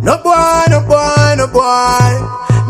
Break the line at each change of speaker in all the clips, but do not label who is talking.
No boy, no boy, no boy.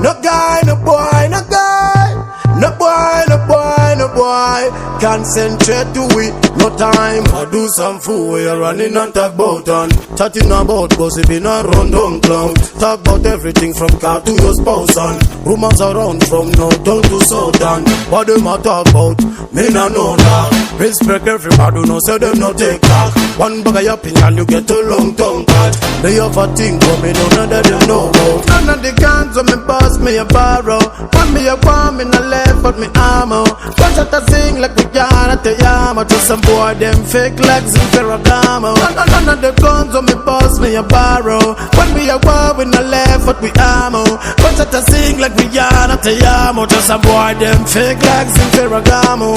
No guy, no boy, no guy. No boy, no boy, no boy. Concentrate to it, no time. I do some fool where you're running and talk about on. Chatting about gossiping and run down clown. Talk about everything from car to your spouse on. Rumors around from north down to southern. What them a talk about? Me no know that. Respect everybody, no say them no take back. One bag of your opinion, you get a long tongue cut. They have a thing coming, none of them know about. None of the guns on me boss, me a borrow. One me a bomb in the left, but me ammo. Bunch of the sing like we got at the yama. To some boy, them fake legs in Ferragamo. None of the guns on me boss, me a borrow. One me a bomb in the left, but we ammo. Bunch of the sing like we got at the yama. To some boy, them fake legs in Ferragamo.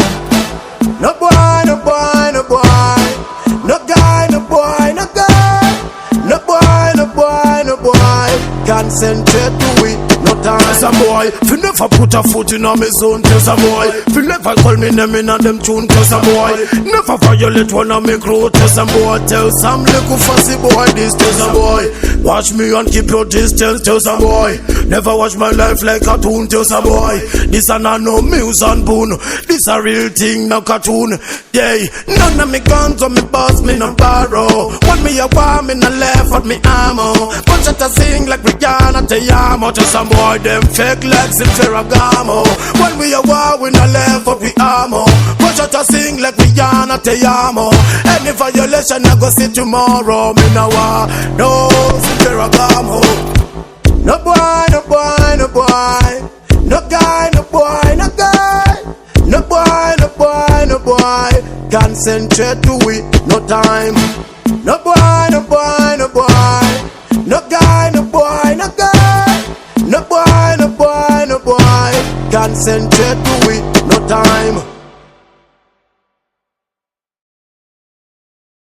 No boy, no boy, no boy. No guy, no boy, no guy. No boy, no boy, no boy. Concentrate to it, no time. Tell some boy, if you never put a foot in on me zone. Tell some boy, if you never call me name in on them tune. Tell some boy, never violate one of me crew. Tell some boy, tell some little fussy boy this. Tell some boy, watch me and keep your distance. Tell some boy, never watch my life like a cartoon. Tell some boy, this a no muse and boon. This a real thing, no cartoon. Yeah, none of me guns on me boss, me no borrow. One me a war, me no left, but me ammo. Bunch of to sing like Rihanna to Yamo. To some boy, them fake legs in Ferragamo. When we a war, we no left, but we ammo. Bunch of to sing like Rihanna to Yamo. Any violation, I go see tomorrow. Me no war, no, in Ferragamo. No boy, no boy, no boy. No guy, no boy, no guy. No boy, no boy, no boy. Concentrate to it, no time. No boy, no boy, no boy. No guy, no boy, no guy. No boy, no boy, no boy. Concentrate to it, no time.